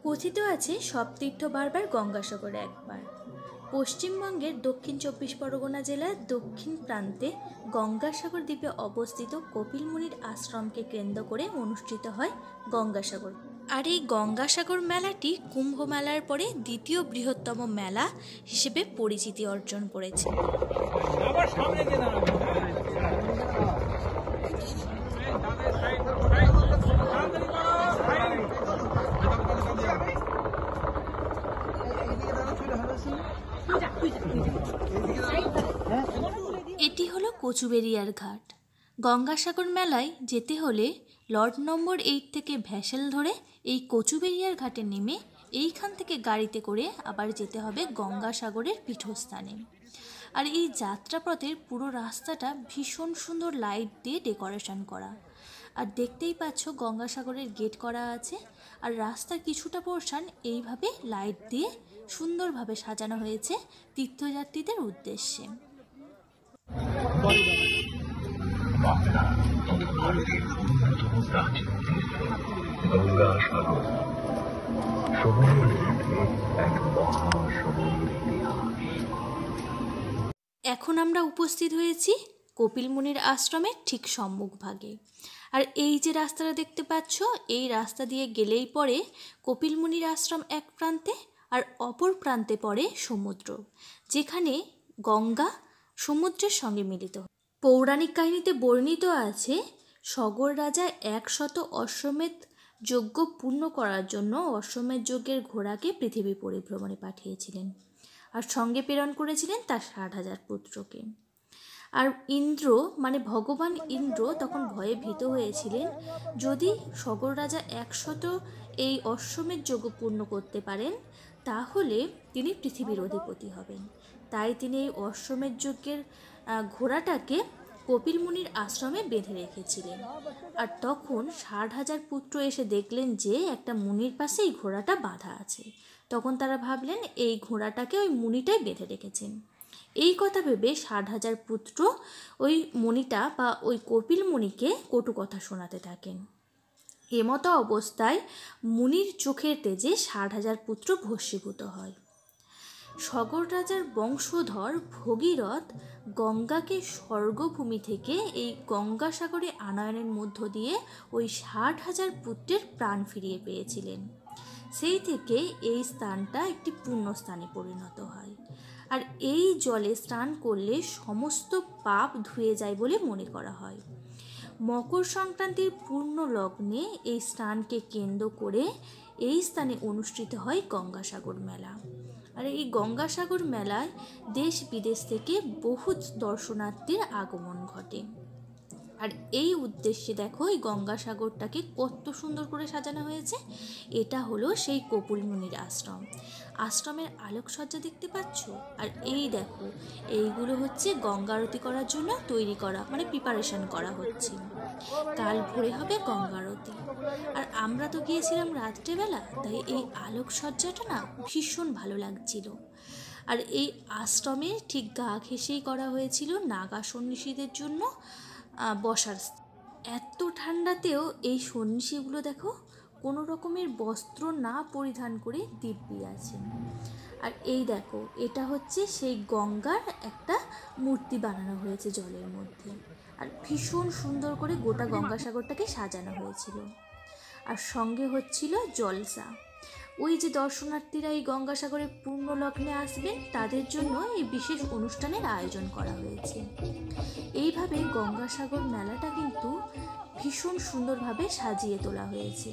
কথিত আছে সব তীর্থ বারবার গঙ্গাসাগরে একবার। পশ্চিমবঙ্গের দক্ষিণ 24 পরগনা জেলার দক্ষিণ প্রান্তে গঙ্গাসাগর দ্বীপে অবস্থিত কপিল মুনির আশ্রমকে কেন্দ্র করে অনুষ্ঠিত হয় গঙ্গাসাগর। আর এই গঙ্গাসাগর মেলাটি কুম্ভ মেলার পরে দ্বিতীয় বৃহত্তম মেলা হিসেবে পরিচিতি অর্জন করেছে। এটি হলো কচুবেড়িয়ার ঘাট। গঙ্গাসাগর মেলায় যেতে হলে লট নম্বর 8 থেকে ভ্যাসেল ধরে এই কচুবেড়িয়ার ঘাটে নেমে এইখান থেকে গাড়িতে করে আবার যেতে হবে গঙ্গাসাগরের পীঠস্থানে। আর এই যাত্রাপথের পুরো রাস্তাটা ভীষণ সুন্দর লাইট দিয়ে ডেকোরেশন করা। আর দেখতেই পাচ্ছ গঙ্গাসাগরের গেট করা আছে, আর রাস্তার কিছুটা পোর্শন এইভাবে লাইট দিয়ে সুন্দরভাবে সাজানো হয়েছে তীর্থযাত্রীদের উদ্দেশ্যে। এখন আমরা উপস্থিত হয়েছি কপিল মুনির আশ্রমের ঠিক সম্মুখভাগে। আর এই যে রাস্তাটা দেখতে পাচ্ছ, এই রাস্তা দিয়ে গেলেই পরে কপিল মুনির আশ্রম এক প্রান্তে, আর অপর প্রান্তে পড়ে সমুদ্র, যেখানে গঙ্গা সমুদ্রের সঙ্গে মিলিত। পৌরাণিক কাহিনীতে বর্ণিত আছে সগর রাজা 100 অশ্বমেধ যজ্ঞ পূর্ণ করার জন্য অশ্বমেধ যজ্ঞের ঘোড়াকে পৃথিবী পরিভ্রমণে পাঠিয়েছিলেন, আর সঙ্গে প্রেরণ করেছিলেন তার 60,000 পুত্রকে। আর ইন্দ্র মানে ভগবান ইন্দ্র তখন ভয়ে ভীত হয়েছিলেন, যদি সগর রাজা 100 এই অশ্বমেধ যজ্ঞ পূর্ণ করতে পারেন তাহলে তিনি পৃথিবীর অধিপতি হবেন। তাই তিনি এই অশ্বমেধ যজ্ঞের ঘোড়াটাকে কপিল মুনির আশ্রমে বেঁধে রেখেছিলেন। আর তখন 60,000 পুত্র এসে দেখলেন যে একটা মুনির পাশে এই ঘোড়াটা বাঁধা আছে। তখন তারা ভাবলেন এই ঘোড়াটাকে ওই মুনিটাই বেঁধে রেখেছেন। এই কথা ভেবে 60,000 পুত্র ওই মুনিটা বা ওই কপিল মুনিকে কটু কথা শোনাতে থাকেন। এমতো অবস্থায় মুনির চোখের তেজে 60,000 পুত্র ভস্মীভূত হয়। সগর রাজার বংশধর ভগীরথ গঙ্গাকে স্বর্গভূমি থেকে এই গঙ্গাসাগরে আনয়নের মধ্য দিয়ে ওই 60,000 পুত্রের প্রাণ ফিরিয়ে পেয়েছিলেন। সেই থেকে এই স্থানটা একটি পুণ্যস্থানে পরিণত হয়। আর এই জলে স্নান করলে সমস্ত পাপ ধুয়ে যায় বলে মনে করা হয়। মকর সংক্রান্তির পূর্ণ লগ্নে এই স্নানকে কেন্দ্র করে এই স্থানে অনুষ্ঠিত হয় গঙ্গাসাগর মেলা। আর এই গঙ্গাসাগর মেলায় দেশ বিদেশ থেকে বহু দর্শনার্থীর আগমন ঘটে। আর এই উদ্দেশ্যে দেখো এই গঙ্গাসাগরটাকে কত সুন্দর করে সাজানো হয়েছে। এটা হলো সেই কপিল মুনির আশ্রম। আশ্রমের আলোকসজ্জা দেখতে পাচ্ছ। আর এই দেখো এইগুলো হচ্ছে গঙ্গা আরতি করার জন্য তৈরি করা, মানে প্রিপারেশন করা হচ্ছে। কাল ভোরে হবে গঙ্গা আরতি। আর আমরা তো গিয়েছিলাম রাত্রেবেলা, তাই এই আলোকসজ্জাটা না ভীষণ ভালো লাগছিল। আর এই আশ্রমের ঠিক গা ঘেঁষেই করা হয়েছিল নাগা সন্ন্যাসীদের জন্য বসার। এত ঠান্ডাতেও এই সন্ন্যাসীগুলো দেখো কোনো রকমের বস্ত্র না পরিধান করে দিব্যি আছেন। আর এই দেখো এটা হচ্ছে সেই গঙ্গার একটা মূর্তি বানানো হয়েছে জলের মধ্যে। আর ভীষণ সুন্দর করে গোটা গঙ্গাসাগরটাকে সাজানো হয়েছিল। আর সঙ্গে হচ্ছিল জলসা। ওই যে দর্শনার্থীরা এই গঙ্গাসাগরে পূর্ণ লগ্নে আসবেন তাদের জন্য এই বিশেষ অনুষ্ঠানের আয়োজন করা হয়েছে। এইভাবে গঙ্গাসাগর মেলাটা কিন্তু ভীষণ সুন্দরভাবে সাজিয়ে তোলা হয়েছে।